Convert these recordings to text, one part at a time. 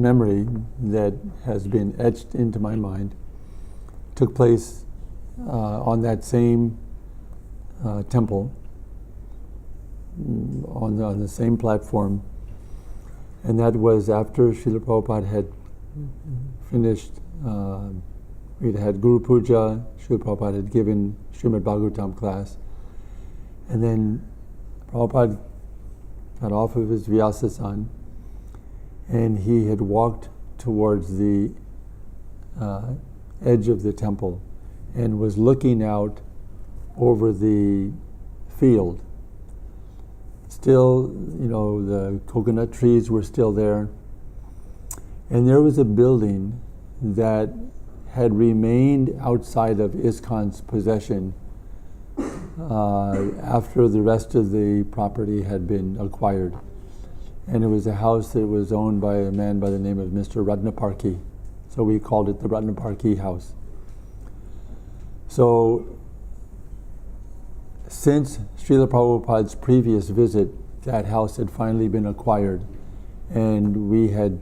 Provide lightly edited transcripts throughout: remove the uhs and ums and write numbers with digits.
memory that has been etched into my mind took place on that same temple, on the same platform, and that was after Srila Prabhupada had finished. We'd had Guru Puja. Srila Prabhupada had given Srimad Bhagavatam class, and then Prabhupada got off of his Vyasasan, and he had walked towards the edge of the temple and was looking out over the field. Still, the coconut trees were still there, and there was a building that had remained outside of ISKCON's possession after the rest of the property had been acquired. And it was a house that was owned by a man by the name of Mr. Ratnaparki. So we called it the Ratnaparki house. So since Srila Prabhupada's previous visit, that house had finally been acquired, and we had,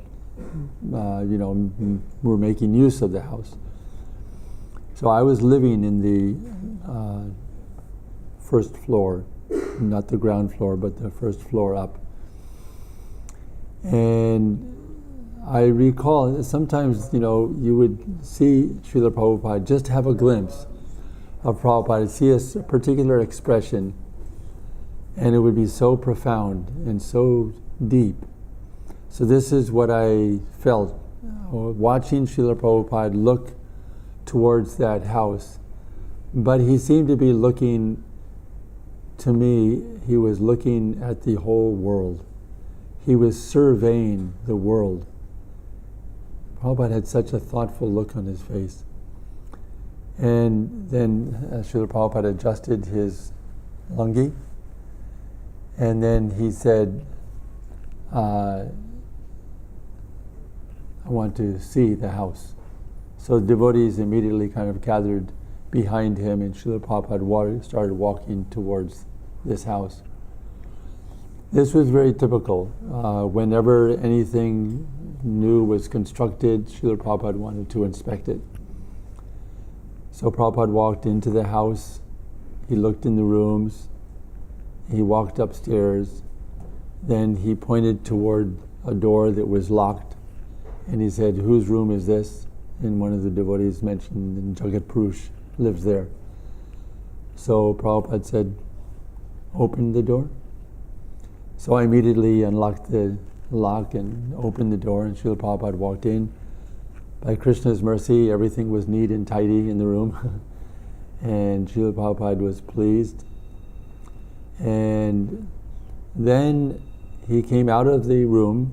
were making use of the house. So I was living in the first floor, not the ground floor, but the first floor up. And I recall sometimes, you would see Srila Prabhupada, just have a glimpse of Prabhupada, see a particular expression, and it would be so profound and so deep. So this is what I felt watching Srila Prabhupada look towards that house. But he seemed to be looking, to me, he was looking at the whole world. He was surveying the world. Prabhupada had such a thoughtful look on his face. And then Srila Prabhupada adjusted his lungi, and then he said, I want to see the house. So the devotees immediately kind of gathered behind him, and Srila Prabhupada started walking towards this house. This was very typical. Whenever anything new was constructed, Srila Prabhupada wanted to inspect it. So Prabhupada walked into the house, he looked in the rooms, he walked upstairs, then he pointed toward a door that was locked, and he said, "Whose room is this?" And one of the devotees mentioned, Jagatapurusha lives there. So Prabhupada said, "Open the door." So I immediately unlocked the lock and opened the door, and Srila Prabhupada walked in. By Krishna's mercy, everything was neat and tidy in the room. And Srila Prabhupada was pleased. And then he came out of the room,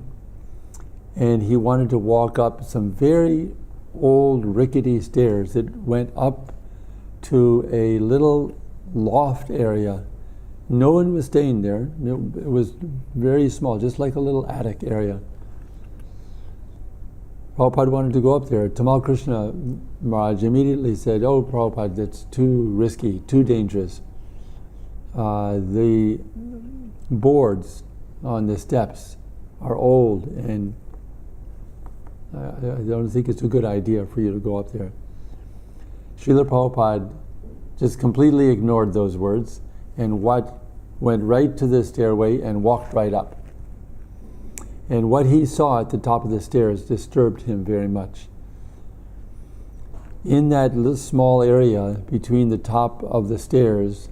and he wanted to walk up some very old rickety stairs that went up to a little loft area. No one was staying there. It was very small, just like a little attic area. Prabhupada wanted to go up there. Tamal Krishna Maharaj immediately said, "Oh, Prabhupada, that's too risky, too dangerous. The boards on the steps are old, and I don't think it's a good idea for you to go up there." Srila Prabhupada just completely ignored those words and went right to the stairway and walked right up. And what he saw at the top of the stairs disturbed him very much. In that little small area between the top of the stairs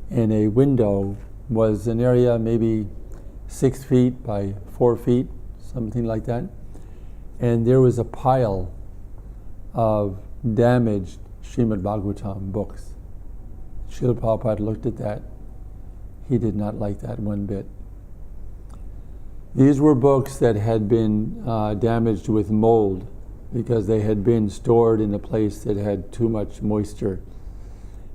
and a window was an area maybe 6 feet by 4 feet, something like that. And there was a pile of damaged Srimad Bhagavatam books. Srila Prabhupada looked at that. He did not like that one bit. These were books that had been damaged with mold because they had been stored in a place that had too much moisture.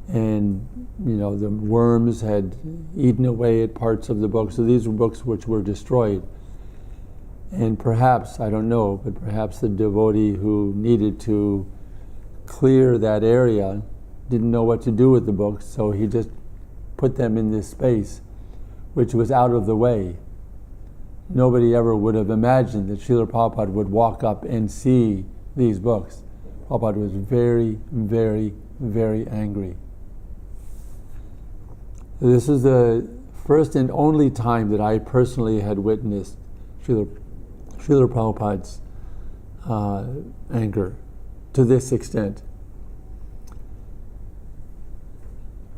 And, the worms had eaten away at parts of the book. So these were books which were destroyed. And perhaps, I don't know, but perhaps the devotee who needed to clear that area didn't know what to do with the books, so he just put them in this space, which was out of the way. nobody ever would have imagined that Srila Prabhupada would walk up and see these books. Prabhupada was very, very, very angry. This is the first and only time that I personally had witnessed Srila Prabhupada's anger to this extent.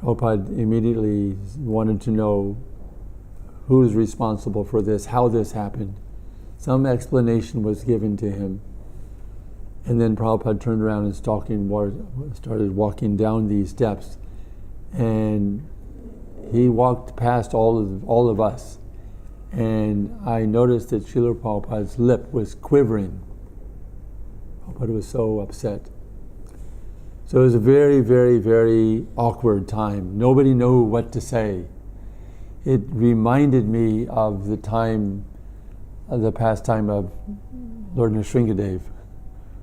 Prabhupada immediately wanted to know who's responsible for this, how this happened. Some explanation was given to him. And then Prabhupada turned around and started walking down these steps. And he walked past all of us. And I noticed that Srila Prabhupada's lip was quivering. Prabhupada was so upset. So it was a very, very, very awkward time. Nobody knew what to say. It reminded me of the pastime of Lord Nrsingadev,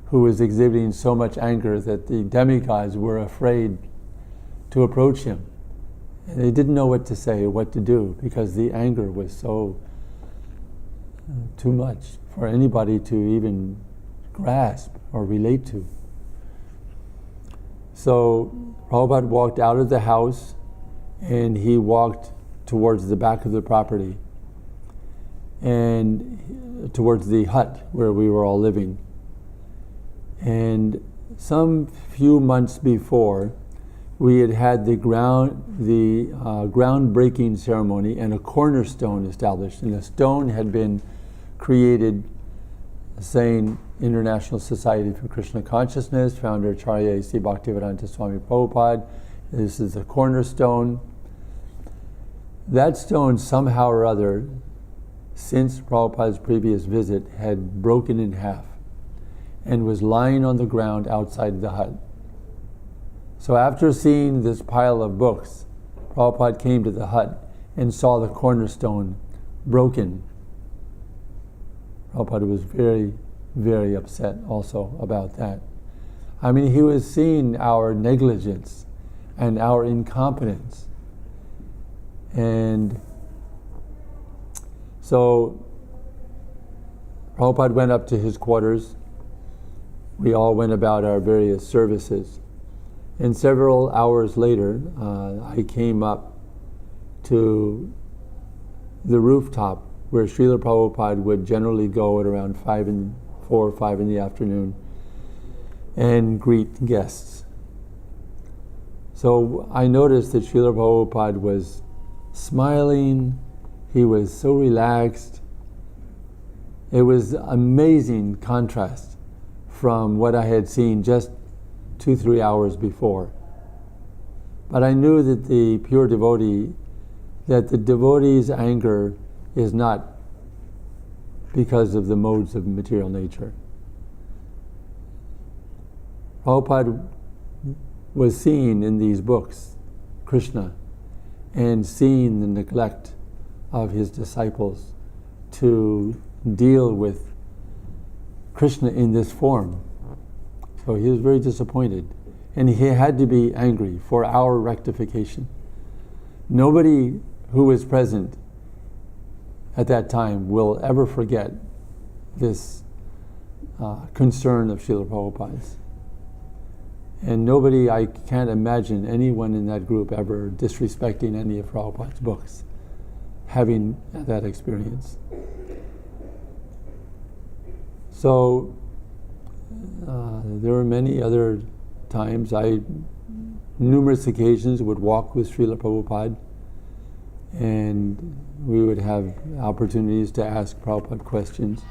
who was exhibiting so much anger that the demigods were afraid to approach him. And they didn't know what to say or what to do because the anger was so too much for anybody to even grasp or relate to. So Prabhupada walked out of the house and he walked towards the back of the property and towards the hut where we were all living. And some few months before, we had the groundbreaking ceremony and a cornerstone established, and a stone had been created saying International Society for Krishna Consciousness, founder Acharya A.C. Bhaktivedanta Swami Prabhupada. This is the cornerstone. That stone somehow or other, since Prabhupada's previous visit, had broken in half and was lying on the ground outside the hut. So after seeing this pile of books, Prabhupada came to the hut and saw the cornerstone broken. Prabhupada was very, very upset also about that. I mean, he was seeing our negligence and our incompetence. And so Prabhupada went up to his quarters. We all went about our various services. And several hours later, I came up to the rooftop where Srila Prabhupada would generally go at around 4 or 5 in the afternoon and greet guests. So I noticed that Srila Prabhupada was smiling. He was so relaxed. It was amazing contrast from what I had seen just 2-3 hours before. But I knew that the devotee's anger is not because of the modes of material nature. Prabhupada was seeing in these books Krishna and seeing the neglect of his disciples to deal with Krishna in this form. So he was very disappointed. And he had to be angry for our rectification. Nobody who was present at that time will ever forget this concern of Srila Prabhupada's. And I can't imagine anyone in that group ever disrespecting any of Prabhupada's books, having that experience. So there were many other times numerous occasions would walk with Srila Prabhupada, and we would have opportunities to ask Prabhupada questions.